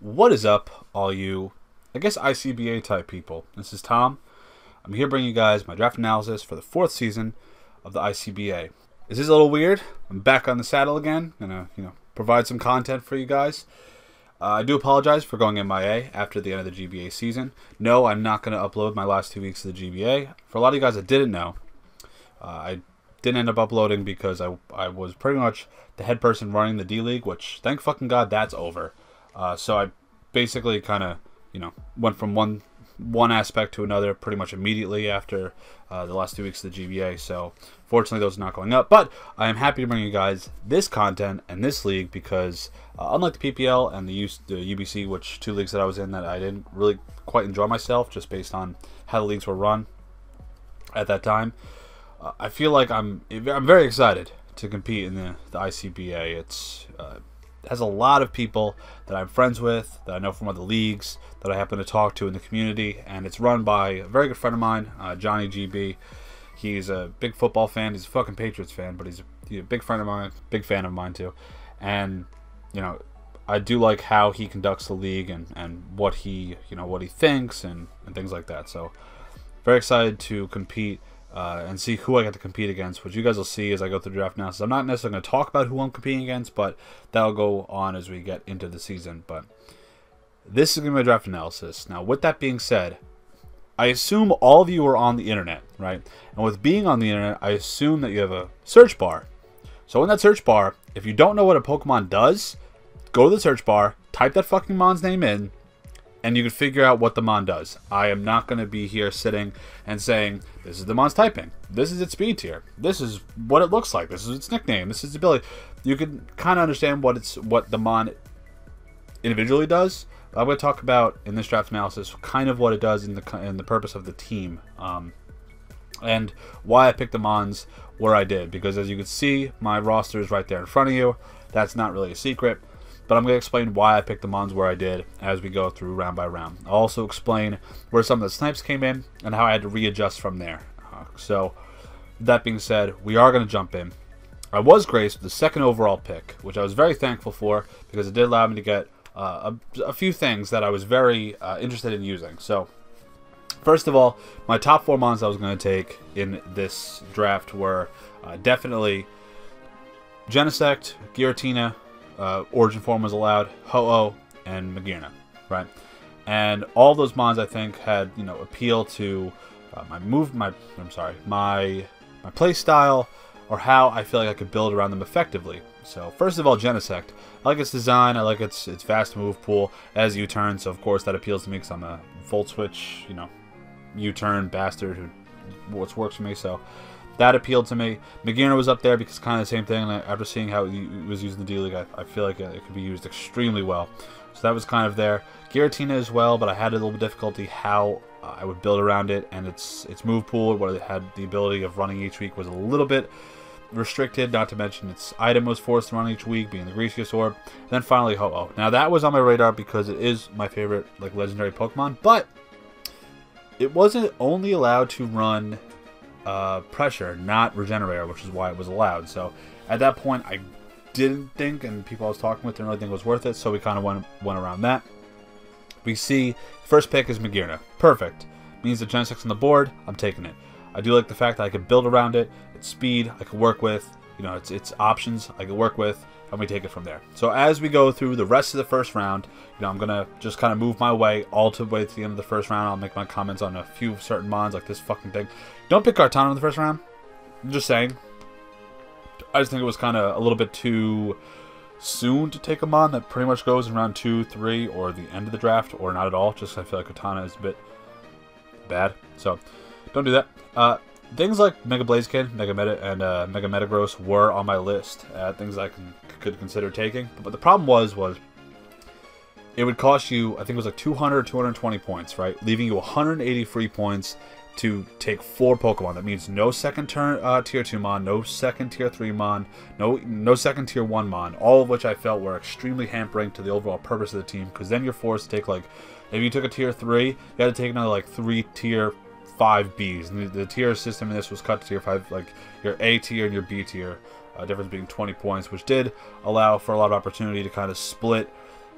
What is up, all you, I guess, ICBA type people? This is Tom. I'm here bringing you guys my draft analysis for the 4th season of the ICBA. Is this a little weird? I'm back on the saddle again. Gonna, provide some content for you guys. I do apologize for going MIA after the end of the GBA season. No, I'm not going to upload my last 2 weeks of the GBA. For a lot of you guys that didn't know, I didn't end up uploading because I was pretty much the head person running the D-League, which, thank fucking God, that's over. So I basically kind of, went from one aspect to another pretty much immediately after the last 2 weeks of the GBA. So fortunately, those are not going up. But I am happy to bring you guys this content and this league because unlike the PPL and the UBC, which 2 leagues that I was in that I didn't really quite enjoy myself just based on how the leagues were run at that time, I feel like I'm very excited to compete in the ICBA. It's has a lot of people that I'm friends with, that I know from other leagues, that I happen to talk to in the community, and it's run by a very good friend of mine, Johnny GB. He's a big football fan. He's a fucking Patriots fan, but he's a big friend of mine, big fan of mine too. And I do like how he conducts the league and what he what he thinks and things like that. So very excited to compete. And see who I get to compete against, which you guys will see as I go through the draft analysis. I'm not necessarily going to talk about who I'm competing against, but that'll go on as we get into the season. But this is going to be my draft analysis. Now, with that being said, I assume all of you are on the internet, right? And with being on the internet, I assume that you have a search bar. So in that search bar, if you don't know what a Pokemon does, go to the search bar, type that fucking Mon's name in, and you can figure out what the Mon does. I am not going to be here sitting and saying, this is the Mon's typing. This is its speed tier. This is what it looks like. This is its nickname. This is its ability. You can kind of understand what the Mon individually does. But I'm going to talk about, in this draft analysis, kind of what it does in the purpose of the team. And why I picked the Mons where I did. Because as you can see, my roster is right there in front of you. That's not really a secret. But I'm going to explain why I picked the Mons where I did as we go through round by round. I'll also explain where some of the snipes came in and how I had to readjust from there. So, that being said, we are going to jump in. I was graced with the 2nd overall pick, which I was very thankful for because it did allow me to get a few things that I was very interested in using. So, first of all, my top 4 Mons I was going to take in this draft were definitely Genesect, Giratina, Origin Form was allowed, Ho-Oh, and Magearna, right? And all those Mons I think had appeal to my play style or how I feel like I could build around them effectively. So first of all, Genesect. I like its design. I like its fast move pool as U-turn. So of course that appeals to me because I'm a Volt Switch, U-turn bastard who works for me. So that appealed to me. Magearna was up there because kind of the same thing. After seeing how it was used in the D-League, I feel like it could be used extremely well. So that was kind of there. Giratina as well, but I had a little bit of difficulty how I would build around it. And its move pool, what it had the ability of running each week, was a little bit restricted. Not to mention its item was forced to run each week, being the Greasiest Orb. And then finally, Ho-Oh. Now that was on my radar because it is my favorite legendary Pokemon, but it wasn't only allowed to run pressure, not regenerator, which is why it was allowed. So at that point I didn't think, and people I was talking with didn't really think it was worth it, so we kind of went around that. We see first pick is Magearna. Perfect. Means the Genesect's on the board, I'm taking it. I do like the fact that I could build around it, its speed I could work with, its options I could work with, and we take it from there. So as we go through the rest of the first round, I'm gonna just kind of move my way all the way to the end of the first round. I'll make my comments on a few certain Mons, like this fucking thing. Don't pick Kartana in the first round. I'm just saying. I just think it was kind of a little bit too soon to take a Mon that pretty much goes in round 2, 3, or the end of the draft, or not at all. Just I feel like Kartana is a bit bad. So don't do that. Things like Mega Blaziken, Mega Meta, and Mega Metagross were on my list. Things I could consider taking. But the problem was it would cost you, I think it was like 200, 220 points, right? Leaving you 180 free points to take 4 Pokemon. That means no second tier 2 Mon, no second tier 3 Mon, no second tier 1 Mon, all of which I felt were extremely hampering to the overall purpose of the team, because then you're forced to take, if you took a tier 3, you had to take another 3 tier 5 Bs. And the tier system in this was cut to tier 5, your A tier and your B tier, difference being 20 points, which did allow for a lot of opportunity to kind of split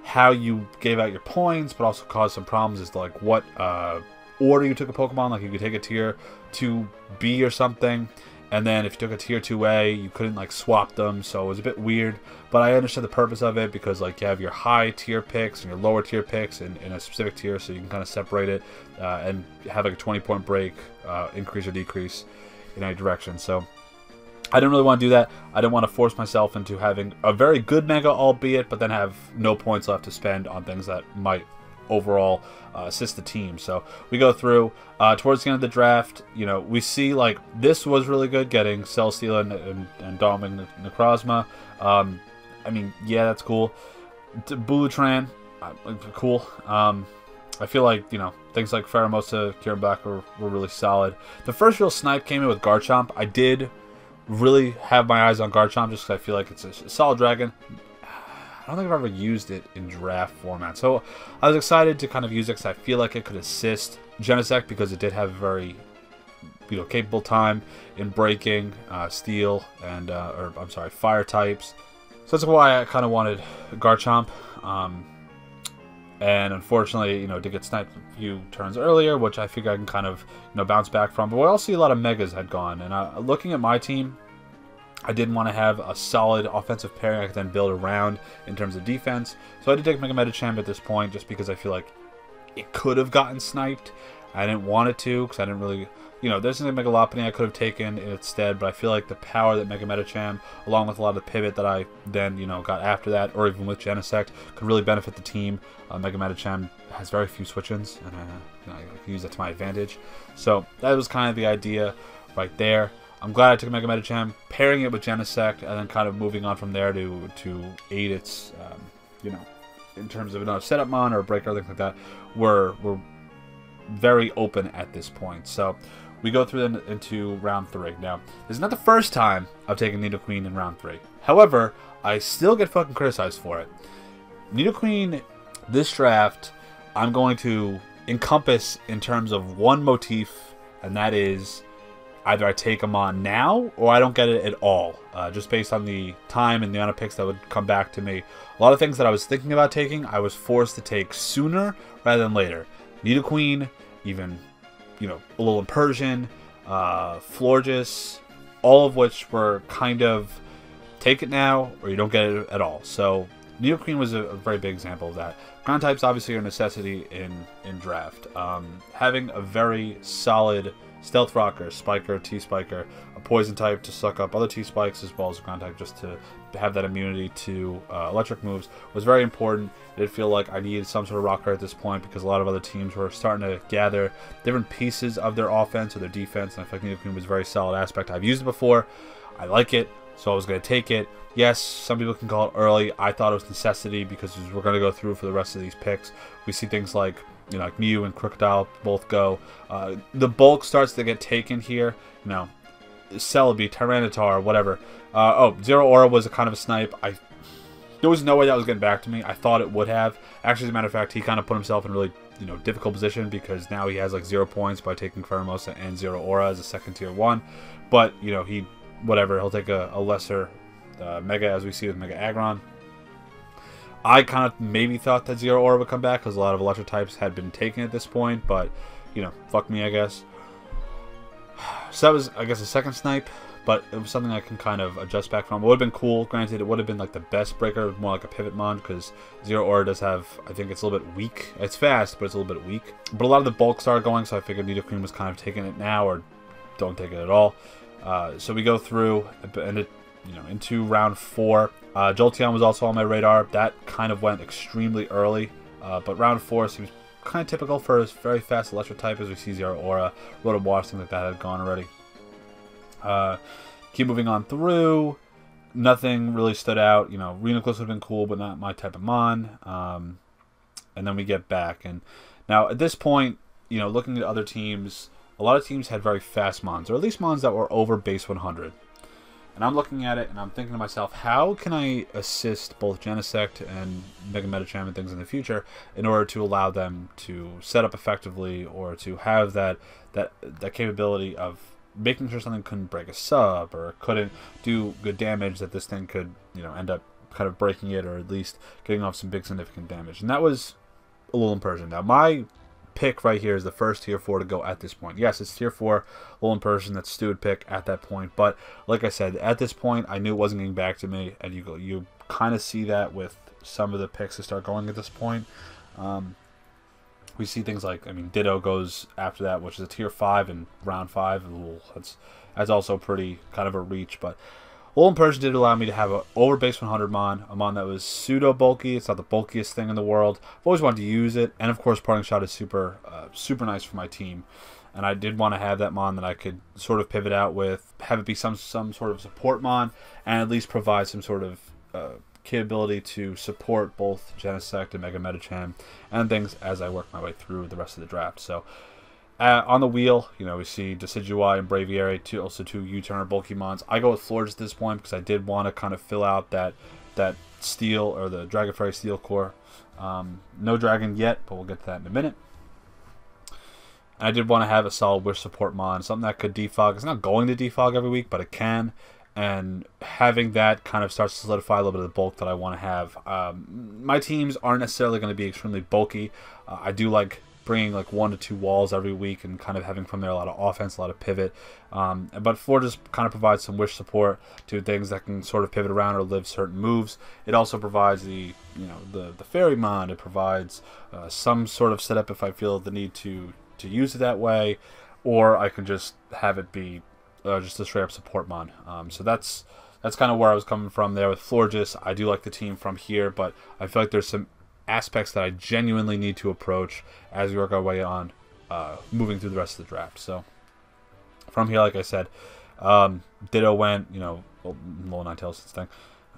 how you gave out your points, but also caused some problems as to like what order you took a Pokemon. Like you could take a tier 2B or something, and then if you took a tier 2A, you couldn't like swap them, so it was a bit weird. But I understood the purpose of it, because like you have your high tier picks and your lower tier picks in a specific tier, so you can kind of separate it and have like a 20-point break, increase or decrease in any direction. So I didn't really want to do that. I didn't want to force myself into having a very good Mega, albeit, but then have no points left to spend on things that might overall assist the team. So we go through towards the end of the draft. You know, we see like this was really good, getting Celesteela and Dominic Necrozma. I mean, yeah, that's cool. Bulutran, cool. I feel like, you know, things like Pheromosa, Kieran Black were really solid. The first real snipe came in with Garchomp. I did really have my eyes on Garchomp just because I feel like it's a solid dragon. I don't think I've ever used it in draft format, so I was excited to kind of use it because I feel like it could assist Genesect, because it did have a very, you know, capable time in breaking steel and or I'm sorry, fire types. So that's why I kind of wanted Garchomp. And unfortunately, you know, did get sniped a few turns earlier, which I figure I can kind of, you know, bounce back from. But we also see a lot of Megas had gone. And looking at my team, I didn't want to have a solid offensive pairing I could then build around in terms of defense. So I did take Mega Medicham at this point, just because I feel like it could have gotten sniped. I didn't want it to, because I didn't really... You know, there's something Megalopony I could have taken in its stead, but I feel like the power that Mega Medicham, along with a lot of the pivot that I then, you know, got after that, or even with Genesect, could really benefit the team. Mega Medicham has very few switch-ins, and you know, I can use that to my advantage. So that was kind of the idea right there. I'm glad I took Mega Medicham, pairing it with Genesect, and then kind of moving on from there to aid its, you know, in terms of another setup mon or a breaker or things like that. We're very open at this point. So we go through then into round 3. Now, this is not the first time I've taken Nidoqueen in round 3. However, I still get fucking criticized for it. Nidoqueen, this draft, I'm going to encompass in terms of one motif, and that is either I take them on now or I don't get it at all. Just based on the time and the amount of picks that would come back to me. A lot of things that I was thinking about taking, I was forced to take sooner rather than later. Nidoqueen, even, you know, Alolan Persian, Florges, all of which were kind of take it now or you don't get it at all. So Nidoqueen was a very big example of that. Ground types obviously are a necessity in draft. Having a very solid Stealth Rocker, Spiker, T-Spiker, a Poison type to suck up other T-Spikes, as well as a Ground type just to have that immunity to electric moves, was very important. It did feel like I needed some sort of rocker at this point, because a lot of other teams were starting to gather different pieces of their offense or their defense, and I feel like Nidoqueen was a very solid aspect. I've used it before. I like it, so I was going to take it. Yes, some people can call it early. I thought it was necessity, because as we're going to go through for the rest of these picks, we see things like, you know, like Mew and Crocodile both go. The bulk starts to get taken here. You know, Celebi, Tyranitar, whatever. Zero Aura was a kind of a snipe. There was no way that was getting back to me. I thought it would have. Actually, as a matter of fact, he kind of put himself in a really, you know, difficult position, because now he has like 0 points by taking Pheromosa and Zero Aura as a second tier 1. But, you know, he'll take a lesser Mega, as we see with Mega Aggron. I kind of maybe thought that Zero Aura would come back, because a lot of electric types had been taken at this point, but, you know, fuck me, I guess. So that was, I guess, a second snipe, but it was something I can kind of adjust back from. It would have been cool. Granted, it would have been like the best breaker, more like a pivot mon, because Zero Aura does have, I think it's a little bit weak. It's fast, but it's a little bit weak. But a lot of the bulk started going, so I figured Nidoqueen was kind of taking it now, or don't take it at all. So we go through, and it, you know, into round 4. Jolteon was also on my radar. That kind of went extremely early, but round 4 seems kind of typical for his very fast electric type, as we see Zero Aura, Rotom-Wash, things like that had gone already. Keep moving on through. Nothing really stood out. You know, Renaclus would have been cool, but not my type of mon. And then we get back, and now at this point, you know, looking at other teams, a lot of teams had very fast mons, or at least mons that were over base 100. And I'm looking at it, and I'm thinking to myself, how can I assist both Genesect and Mega Medicham and things in the future in order to allow them to set up effectively, or to have that capability of making sure something couldn't break a sub, or couldn't do good damage that this thing could, you know, end up kind of breaking it or at least getting off some big significant damage. And that was Alolan Persian. Now, my pick right here is the first tier 4 to go at this point. Yes, it's tier 4 Alolan Persian that Stu would pick at that point. But like I said, at this point, I knew it wasn't getting back to me. And you kind of see that with some of the picks that start going at this point. We see things like, I mean, Ditto goes after that, which is a tier 5 in round 5. That's also pretty kind of a reach. But Alolan Persian did allow me to have an over base 100 Mon, a Mon that was pseudo bulky. It's not the bulkiest thing in the world. I've always wanted to use it, and of course, Parting Shot is super nice for my team. And I did want to have that Mon that I could sort of pivot out with, have it be some sort of support Mon, and at least provide some sort of capability to support both Genesect and Mega Medicham and things as I work my way through the rest of the draft. So on the wheel, we see Decidueye and Braviary, also two U-turner bulky Mons. I go with Florges at this point because I did want to kind of fill out that steel or the Dragon Fairy Steel Core. No Dragon yet, but we'll get to that in a minute. And I did want to have a solid Wish support Mon, something that could defog. It's not going to defog every week, but it can. And having that kind of starts to solidify a little bit of the bulk that I want to have. My teams aren't necessarily going to be extremely bulky. I do like bringing like 1 to 2 walls every week and kind of having from there a lot of offense, a lot of pivot. But Florges kind of provides some Wish support to things that can sort of pivot around or live certain moves. It also provides the Fairy Mon. It provides some sort of setup if I feel the need to use it that way, or I can just have it be just a straight up support Mon. So that's kind of where I was coming from there with Florges. I do like the team from here, but I feel like there's some aspects that I genuinely need to approach as we work our way on moving through the rest of the draft. So from here, like I said, Ditto went, low 9-tails thing.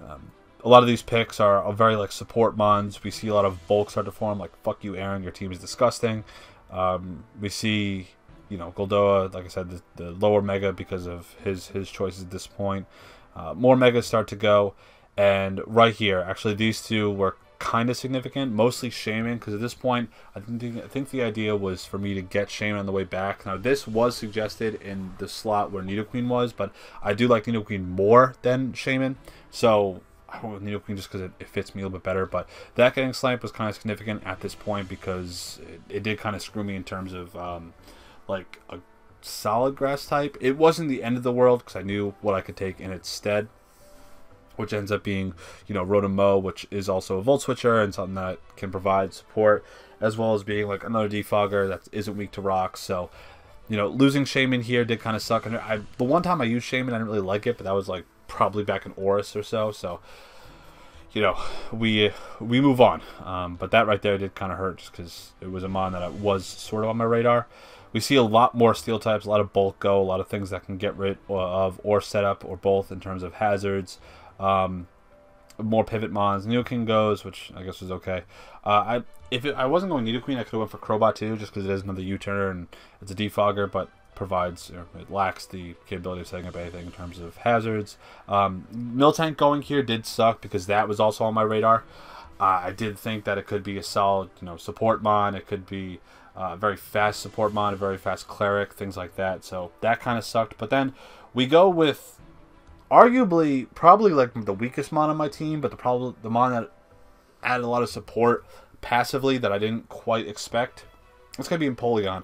A lot of these picks are very like support Mons. We see a lot of bulk start to form, like fuck you, Aaron, your team is disgusting. We see Goldoa, like I said, the lower Mega because of his choices at this point. More Megas start to go, and right here, actually, these two were kind of significant, mostly Shaman, because at this point, I think the idea was for me to get Shaman on the way back. Now, this was suggested in the slot where Nidoqueen was, but I do like Nidoqueen more than Shaman, so I went with Nidoqueen just because it fits me a little bit better. But that getting sniped was kind of significant at this point because it did kind of screw me in terms of like a solid grass type. It wasn't the end of the world because I knew what I could take in its stead, which ends up being, Rotom-Mow, which is also a Volt Switcher and something that can provide support, as well as being like another defogger that isn't weak to rocks. So, losing Shaman here did kind of suck. And the one time I used Shaman, I didn't really like it, but that was like probably back in Oris or so. So, we move on. But that right there did kind of hurt just because it was a Mon that was sort of on my radar. We see a lot more steel types, a lot of bulk go, a lot of things that can get rid of or set up or both in terms of hazards. More pivot Mons. Nidoking goes, which I guess was okay. If I wasn't going Nidoqueen, I could have went for Crobat too, just because it is another U-turner and it's a defogger, but provides, it lacks the capability of setting up anything in terms of hazards. Miltank going here did suck because that was also on my radar. I did think that it could be a solid, support Mon. It could be a very fast support Mon, a very fast Cleric, things like that. So that kind of sucked. But then we go with arguably probably like the weakest Mon on my team, but the Mon that added a lot of support passively that I didn't quite expect. It's going to be Empoleon.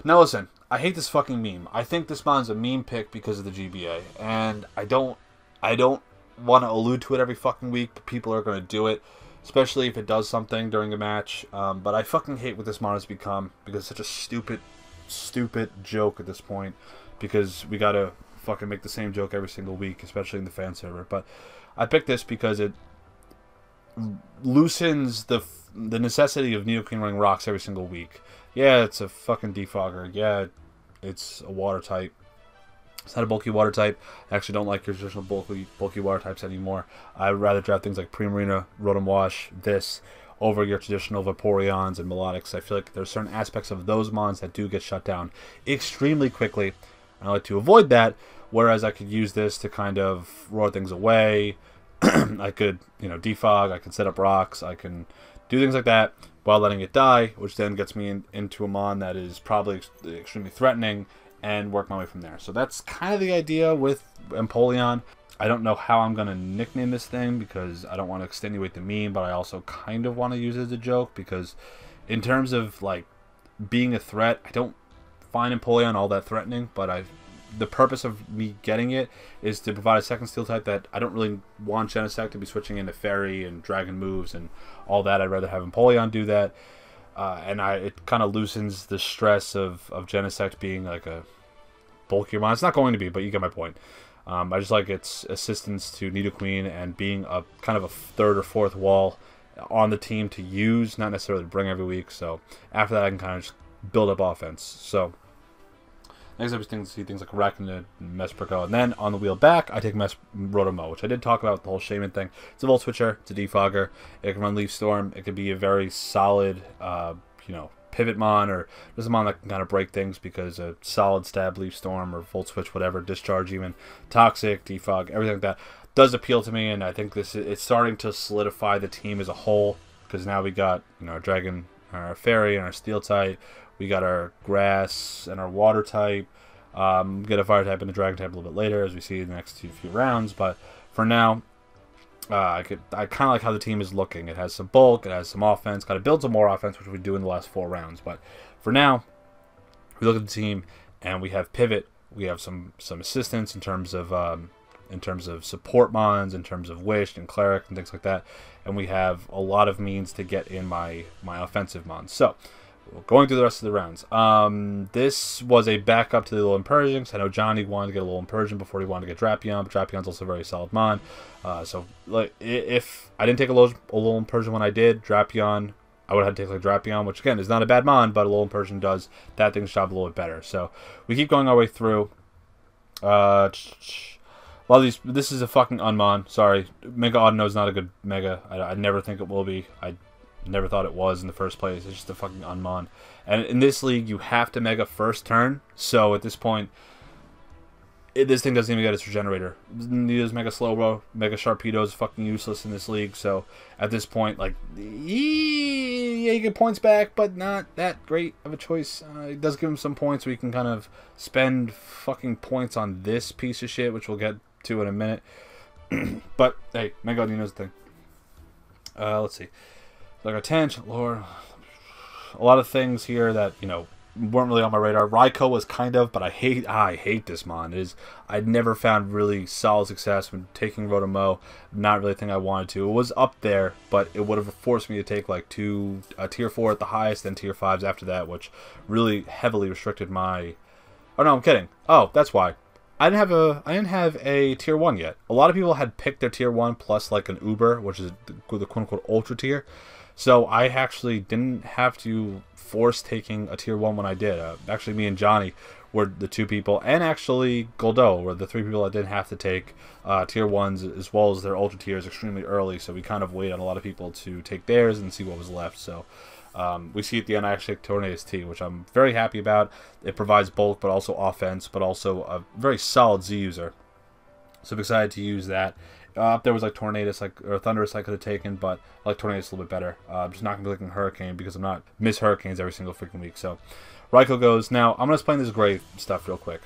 Now listen, I hate this fucking meme. I think this Mon's a meme pick because of the GBA, and I don't want to allude to it every fucking week, but people are going to do it, especially if it does something during a match. But I fucking hate what this Mon has become because it's such a stupid joke at this point, because we got to fucking make the same joke every single week, especially in the fan server. But I picked this because it loosens the necessity of Nidoking running rocks every single week. Yeah, it's a fucking defogger. Yeah, it's a water type. It's not a bulky water type. I actually don't like your traditional bulky water types anymore. I'd rather draft things like Primarina, Rotom Wash, this, over your traditional Vaporeons and Melodics. I feel like there's certain aspects of those Mons that do get shut down extremely quickly. I like to avoid that, whereas I could use this to kind of roar things away. I could, defog, I can set up rocks, I can do things like that while letting it die, which then gets me into a Mon that is probably extremely threatening, and work my way from there. So that's kind of the idea with Empoleon. I don't know how I'm going to nickname this thing because I don't want to extenuate the meme, but I also kind of want to use it as a joke because in terms of like being a threat, I don't find Empoleon all that threatening, but the purpose of me getting it is to provide a second steel type that I don't really want Genesect to be switching into Fairy and Dragon moves and all that. I'd rather have Empoleon do that. And it kind of loosens the stress of Genesect being like a bulkier mon. It's not going to be, but you get my point. I just like its assistance to Nidoqueen and being a kind of a third or fourth wall on the team to use, not necessarily to bring every week. So after that, I can kind of just build up offense. So next up, we see things like Arachnid and Mesprico. And then on the wheel back, I take Rotom-Mow, which I did talk about with the whole Shaman thing. It's a Volt Switcher. It's a Defogger. It can run Leaf Storm. It could be a very solid, Pivot Mon, or just a Mon that can kind of break things because a solid Stab, Leaf Storm, or Volt Switch, whatever, Discharge even, Toxic, Defog, everything like that does appeal to me, and I think it's starting to solidify the team as a whole because now we got our Dragon, our Fairy, and our Steel type. We got our Grass and our Water type. Get a Fire type and a Dragon type a little bit later as we see in the next few rounds, but for now, I kind of like how the team is looking. It has some bulk, it has some offense, got to build some more offense, which we do in the last 4 rounds. But for now, we look at the team and we have pivot. We have some assistance in terms of support mons, in terms of Wish and Cleric and things like that, and we have a lot of means to get in my offensive mons. So going through the rest of the rounds, this was a backup to the Alolan Persian, because I know Johnny wanted to get a Alolan Persian before he wanted to get Drapion, but Drapion's also a very solid mon. So like, if I didn't take a Alolan Persian when I did, Drapion, I would have had to take like Drapion, which again is not a bad mon, but Alolan Persian does that thing's job a little bit better. So we keep going our way through. A lot of these, this is a fucking Unmon. Sorry, Mega Audino is not a good Mega. I never think it will be. I never thought it was in the first place. It's just a fucking Unmon. And in this league, you have to Mega first turn. So at this point, this thing doesn't even get its Regenerator. Neither is Mega Slowbro. Mega Sharpedo is fucking useless in this league. So at this point, like, yeah, you get points back, but not that great of a choice. It does give him some points. We can kind of spend fucking points on this piece of shit, which we'll get to in a minute. But hey, Mega Audino's the thing. Let's see. Like a tangent lore, a lot of things here that weren't really on my radar. Raikou was kind of, but I hate this mon. I'd never found really solid success when taking Rotom-Mow. Not really a thing I wanted to. It was up there, but it would have forced me to take like tier 4 at the highest, then tier 5s after that, which really heavily restricted my. Oh no, I'm kidding. Oh, that's why. I didn't have a tier 1 yet. A lot of people had picked their tier 1 plus like an Uber, which is the quote-unquote ultra tier. So I actually didn't have to force taking a tier 1 when I did. Actually, me and Johnny were the 2 people, and actually Goldo were the 3 people that didn't have to take tier 1s as well as their ultra tiers extremely early. So we kind of waited on a lot of people to take theirs and see what was left. So we see at the end I actually take Tornadus T, which I'm very happy about. It provides bulk, but also offense, but also a very solid Z user. So I'm excited to use that. Up there was like Tornadus, or Thunderous I could have taken, but I like Tornadus a little bit better. I'm just not going to be looking Hurricane because I'm not miss Hurricanes every single freaking week. So Raikou goes. Now I'm going to explain this gray stuff real quick.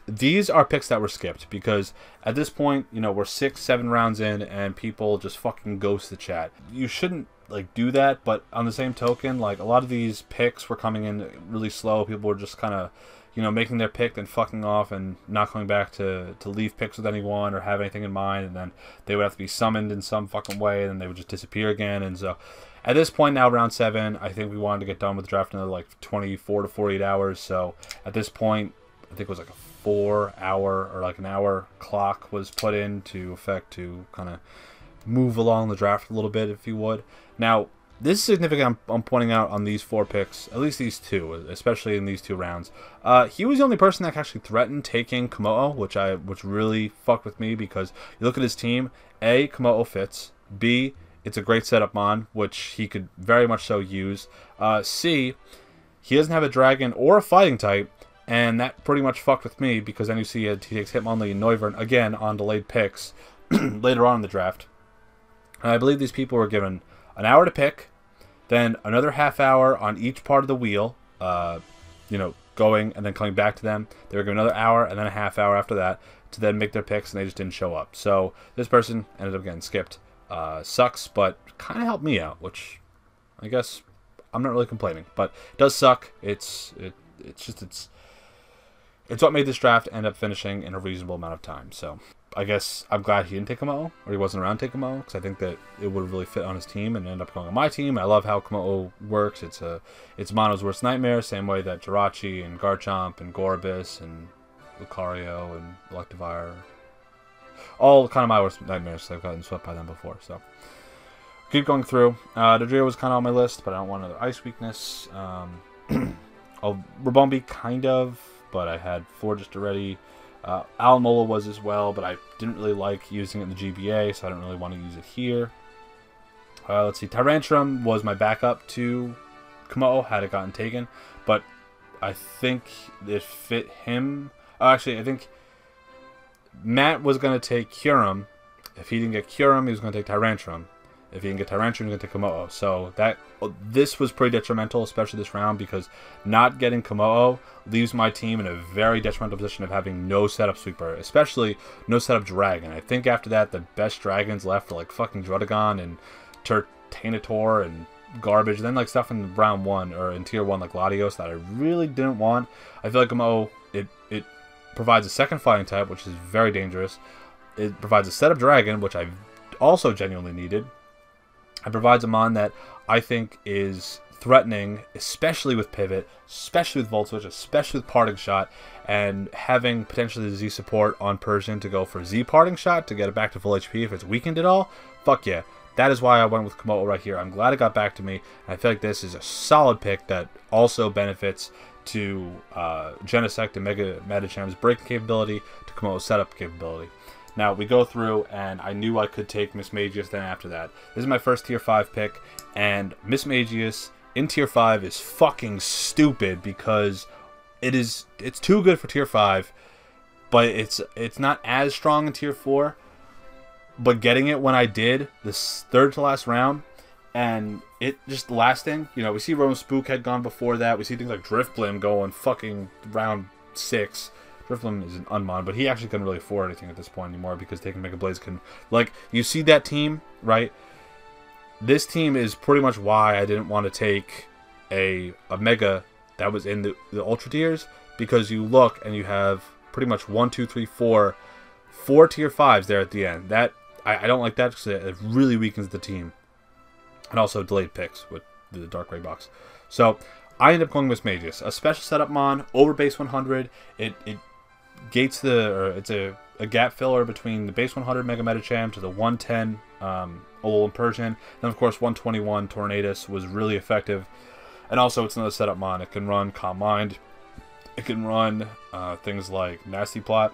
These are picks that were skipped because at this point, we're 6-7 rounds in and people just fucking ghost the chat. You shouldn't like do that, but on the same token, like a lot of these picks were coming in really slow. People were just kind of making their pick, then fucking off and not coming back to leave picks with anyone or have anything in mind, and then they would have to be summoned in some fucking way, and then they would just disappear again. And so at this point now, round 7, I think we wanted to get done with the draft in another like 24 to 48 hours. So at this point, I think it was like a 4-hour or like an hour clock was put into effect to kind of move along the draft a little bit, if you would. Now, this is significant. I'm pointing out on these 4 picks, at least these 2, especially in these 2 rounds. He was the only person that actually threatened taking Komodo, which really fucked with me because you look at his team. A, Komodo fits. B, it's a great setup mon, which he could very much so use. C, he doesn't have a dragon or a fighting type, and that pretty much fucked with me because then you see he takes Hitmonlee and Noivern again on delayed picks later on in the draft. And I believe these people were given an hour to pick, then another half hour on each part of the wheel, going and then coming back to them. They were given another hour and then a half hour after that to then make their picks, and they just didn't show up. So this person ended up getting skipped. Sucks, but kind of helped me out, which I guess I'm not really complaining. But it does suck. It's what made this draft end up finishing in a reasonable amount of time. So I guess I'm glad he didn't take Komo'o, or he wasn't around to take Komo'o, because I think that it would really fit on his team and end up going on my team. I love how Komo'o works. It's Mono's worst nightmare, same way that Jirachi and Garchomp and Gorebyss and Lucario and Electivire, all kind of my worst nightmares, so I've gotten swept by them before. So keep going through. Dodrio was kind of on my list, but I don't want another Ice Weakness. Rabombi, kind of, but I had Florist already. Alomola was as well, but I didn't really like using it in the GBA, so I don't really want to use it here. Let's see. Tyrantrum was my backup to Komo'o, had it gotten taken, but I think it fit him. Actually, I think Matt was going to take Kyurem. If he didn't get Kyurem, he was going to take Tyrantrum. If he didn't get Tyrantrum, he was going to take Komo'o. So this was pretty detrimental, especially this round, because not getting Komo'o leaves my team in a very detrimental position of having no setup sweeper, especially no setup dragon. I think after that, the best dragons left were like fucking Druddigon and Turtanator and garbage. Then like stuff in round 1 or in tier 1 like Latios that I really didn't want. I feel like Komo'o, it provides a second fighting type, which is very dangerous. It provides a setup dragon, which I also genuinely needed. It provides a mon that I think is threatening, especially with Pivot, especially with Volt Switch, especially with Parting Shot, and having potentially the Z support on Persian to go for Z Parting Shot to get it back to full HP if it's weakened at all. Fuck yeah. That is why I went with Komo'o right here. I'm glad it got back to me. And I feel like this is a solid pick that also benefits to Genesect and Mega Medicham's breaking capability to Komo'o's setup capability. Now, we go through, and I knew I could take Mismagius then after that. This is my first Tier 5 pick, and Mismagius in Tier 5 is fucking stupid because it's too good for Tier 5, but it's not as strong in Tier 4. But getting it when I did, this third to last round, and it just lasting, you know, we see Roam Spook had gone before that. We see things like Driftblim going fucking round 6. Drifloon is an unmon, but he actually couldn't really afford anything at this point anymore because taking Mega Blades can... Like, you see that team, right? This team is pretty much why I didn't want to take a Mega that was in the Ultra tiers, because you look and you have pretty much 1, 2, 3, 4 Tier 5s there at the end. That I don't like that because it really weakens the team. And also delayed picks with the Dark Gray box. So, I ended up going with Mismagius. A special setup mon, over base 100. It gates it's a gap filler between the base 100 Mega Medicham to the 110 Alolan Persian. Then of course 121 Tornadus was really effective. And also it's another setup mon. It can run Calm Mind. It can run things like Nasty Plot,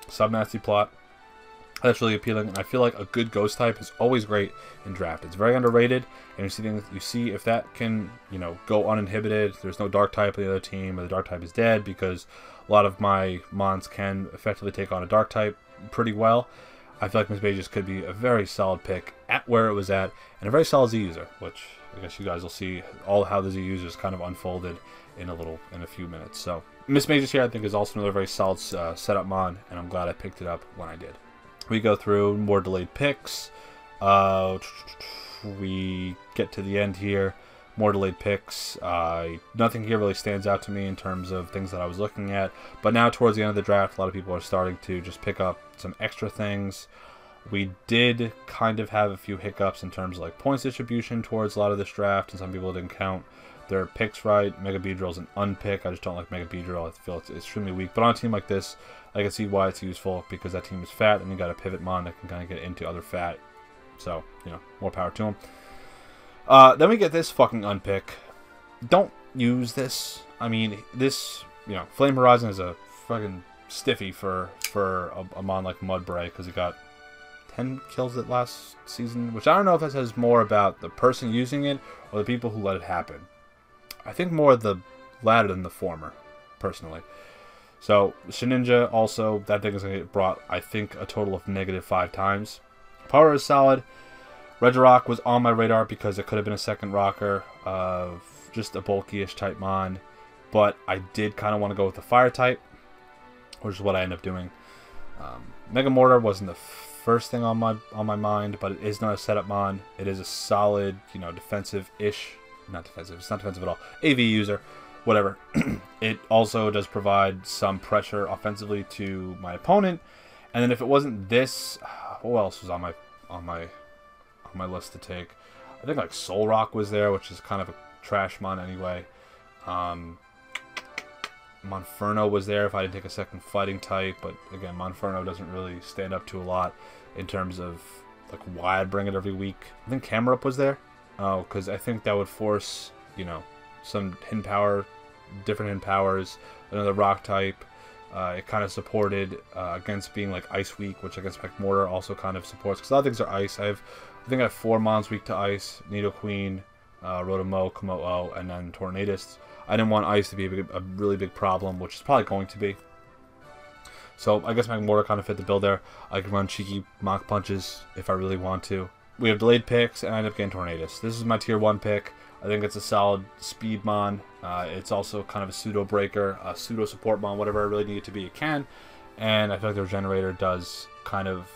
Sub Nasty Plot. That's really appealing, and I feel like a good ghost type is always great in draft. It's very underrated, and you see if that can, you know, go uninhibited. There's no dark type on the other team, or the dark type is dead, because a lot of my mons can effectively take on a dark type pretty well. I feel like Mismagius could be a very solid pick at where it was at, and a very solid Z user, which I guess you guys will see all how the Z users kind of unfolded in a few minutes. So Mismagius here I think is also another very solid setup mon, and I'm glad I picked it up when I did. We go through more delayed picks. We get to the end here. More delayed picks. Nothing here really stands out to me in terms of things that I was looking at. But now towards the end of the draft, a lot of people are starting to just pick up some extra things. We did kind of have a few hiccups in terms of like points distribution towards a lot of this draft, and some people didn't count their picks right. Mega Beedrill is an unpick. I just don't like Mega Beedrill. I feel it's extremely weak. But on a team like this, I can see why it's useful, because that team is fat, and you got a pivot mon that can kind of get into other fat. So, you know, more power to him. Then we get this fucking unpick. Don't use this. I mean, this, you know, Flame Horizon is a fucking stiffy for a mon like Mudbray, because he got 10 kills it last season, which I don't know if that says more about the person using it or the people who let it happen. I think more the latter than the former, personally. So, Shedinja also, that thing is going to get brought, I think, a total of -5 times. Power is solid. Regirock was on my radar because it could have been a second rocker of just a bulky-ish type mon. But I did kind of want to go with the fire type, which is what I ended up doing. Mega Mortar wasn't the first thing on my mind, but it is not a setup mon. It is a solid, you know, defensive-ish. Not defensive. It's not defensive at all. AV user, whatever. It also does provide some pressure offensively to my opponent. And then if it wasn't this, what else was on my list to take? I think like Soul Rock was there, which is kind of a trash mon anyway. Monferno was there if I didn't take a second fighting type, but again, Monferno doesn't really stand up to a lot in terms of like why I'd bring it every week. I think Camera Up was there, because I think that would force, you know, some hidden power, different hidden powers, another rock type. It kind of supported against being like Ice weak, which against Mech Mortar also kind of supports, because a lot of things are Ice. I think I have 4 mons weak to Ice: Nido Queen, Rotomo, Komo'o, and then Tornadus. I didn't want Ice to be a really big problem, which is probably going to be. So I guess Mech Mortar kind of fit the bill there. I can run cheeky Mach Punches if I really want to. We have delayed picks, and I end up getting Tornadus. This is my tier 1 pick. I think it's a solid speed mon. It's also kind of a pseudo breaker, a pseudo support mon, whatever I really need it to be, it can. And I feel like the Regenerator does kind of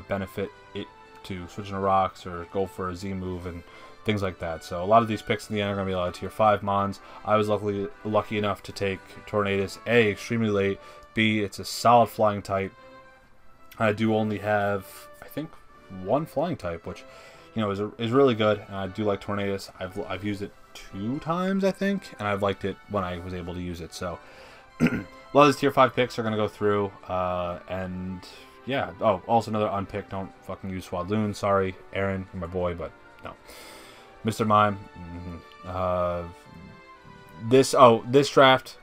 benefit it to switch into rocks or go for a Z move and things like that. So a lot of these picks in the end are going to be a lot of tier 5 mons. I was lucky enough to take Tornadus, A, extremely late, B, it's a solid flying type. I do only have, I think, 1 flying type, which, you know, is really good, and I do like Tornadus. I've used it 2 times, I think, and I've liked it when I was able to use it. So a lot of these tier 5 picks are going to go through, and yeah. Oh, also another unpick. Don't fucking use Swadloon. Sorry, Aaron, you're my boy, but no. Mr. Mime. This draft.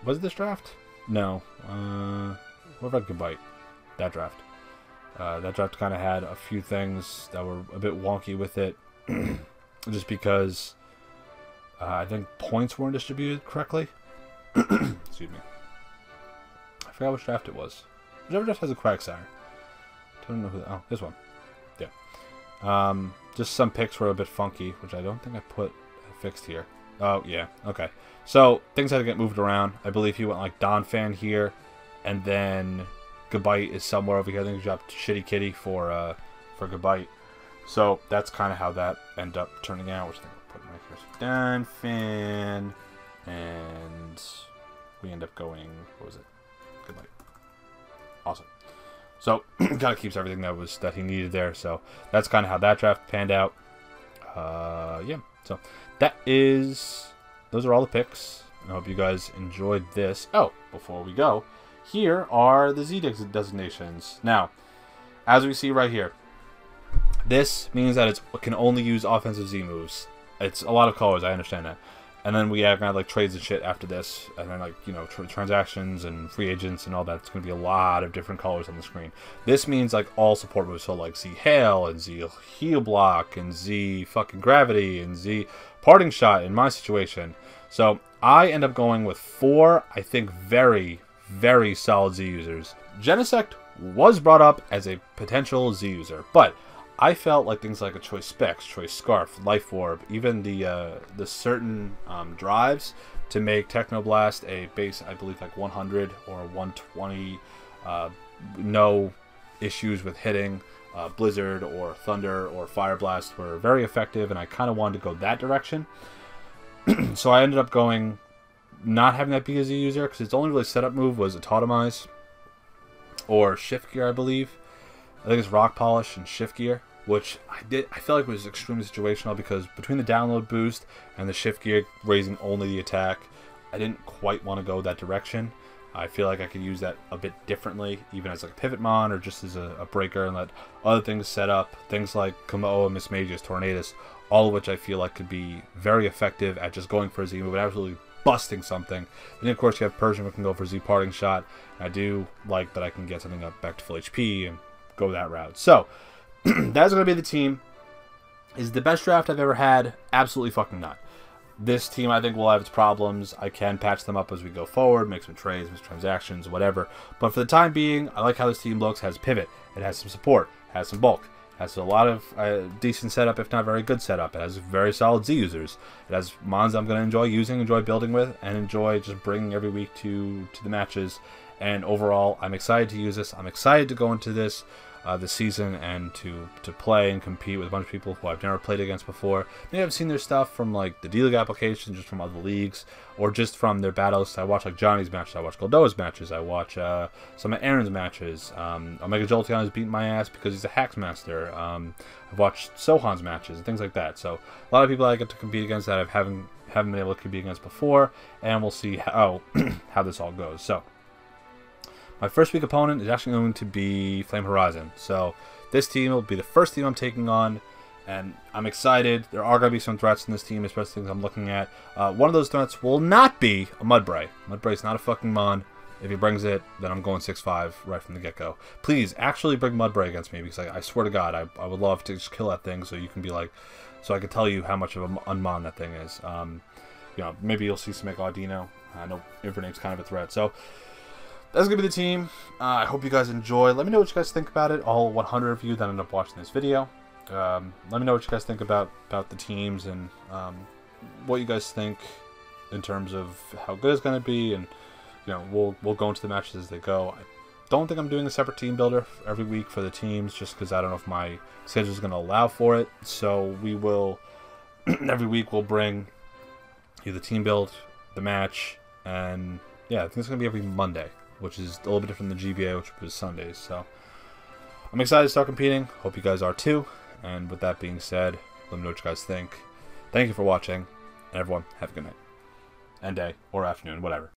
Was it this draft? No. What about Goodbye? That draft. That draft kind of had a few things that were a bit wonky with it. Just because I think points weren't distributed correctly. Excuse me. I forgot which draft it was. Whichever draft has a Quagsire. Don't know who. Oh, this one. Yeah. Just some picks were a bit funky, which I don't think I fixed here. Oh, yeah. Okay. So, things had to get moved around. I believe he went like Donphan here, and then Goodbye is somewhere over here. I think he dropped Shitty Kitty for Goodbye. So, that's kind of how that ended up turning out, which I think I'll put right here. Donphan, and we end up going, what was it? Goodbye. Awesome. So, kind of keeps everything that he needed there. So, that's kind of how that draft panned out. Yeah. So, those are all the picks. I hope you guys enjoyed this. Oh, before we go, here are the Z designations. Now, as we see right here, this means that it can only use offensive Z moves. It's a lot of colors, I understand that. And then we have kind of like trades and shit after this, and then like, you know, transactions and free agents and all that. It's going to be a lot of different colors on the screen. This means like all support moves, so like Z Hail and Z Heal Block and Z fucking Gravity and Z Parting Shot in my situation. So I end up going with 4, I think, very, very solid Z users. Genesect was brought up as a potential Z user, but I felt like things like a Choice Specs, Choice Scarf, Life Orb, even the certain drives to make Technoblast a base, I believe like 100 or 120, no issues with hitting, Blizzard or Thunder or Fire Blast were very effective, and I kind of wanted to go that direction. So I ended up going, not having that be a Z user, because its only really setup move was Autotomize or Shift Gear, I believe. I think it's Rock Polish and Shift Gear, which I felt like was extremely situational, because between the download boost and the Shift Gear raising only the attack, I didn't quite want to go that direction. I feel like I could use that a bit differently, even as like a pivot mon or just as a breaker, and let other things set up, things like Komo'o and Mismagius, Tornadus, all of which I feel like could be very effective at just going for a Z move and absolutely busting something. And of course you have Persian, who can go for Z Parting Shot. And I do like that I can get something up back to full HP and go that route. So that's going to be the team. Is it the best draft I've ever had? Absolutely fucking not. This team, I think, will have its problems. I can patch them up as we go forward, make some trades, make some transactions, whatever. But for the time being, I like how this team looks. It has pivot, it has some support, it has some bulk, it Has a lot of decent setup, if not very good setup. It has very solid Z users. It has mons I'm going to enjoy using, enjoy building with, and enjoy just bringing every week to the matches. And overall, I'm excited to use this. I'm excited to go into this season and to play and compete with a bunch of people who I've never played against before. Maybe I've seen their stuff from like the D-League application, just from other leagues, or just from their battles. I watch like Johnny's matches, I watch Goldoa's matches, I watch some of Aaron's matches. Omega Jolteon is beating my ass because he's a Hacks Master. I've watched Sohan's matches and things like that. So a lot of people I get to compete against that I haven't been able to compete against before, and we'll see how how this all goes. So my first week opponent is actually going to be Flame Horizon. So this team will be the first team I'm taking on, and I'm excited. There are going to be some threats in this team, especially things I'm looking at. One of those threats will not be a Mudbray. Mudbray's not a fucking mon. If he brings it, then I'm going 6-5 right from the get-go. Please, actually bring Mudbray against me, because I swear to God, I would love to just kill that thing so you can be like, so I can tell you how much of an unmon that thing is. You know, maybe you'll see some Audino. I know Infernape's kind of a threat. So that's going to be the team. I hope you guys enjoy. Let me know what you guys think about it. All 100 of you that end up watching this video. Let me know what you guys think about the teams and what you guys think in terms of how good it's going to be. And, you know, we'll go into the matches as they go. I don't think I'm doing a separate team builder every week for the teams, just because I don't know if my schedule is going to allow for it. So we will, every week we'll bring you the team build, the match, and yeah, I think it's going to be every Monday, which is a little bit different than the GBA, which was Sundays. So I'm excited to start competing. Hope you guys are too. And with that being said, let me know what you guys think. Thank you for watching. And everyone, have a good night. And day, or afternoon, whatever.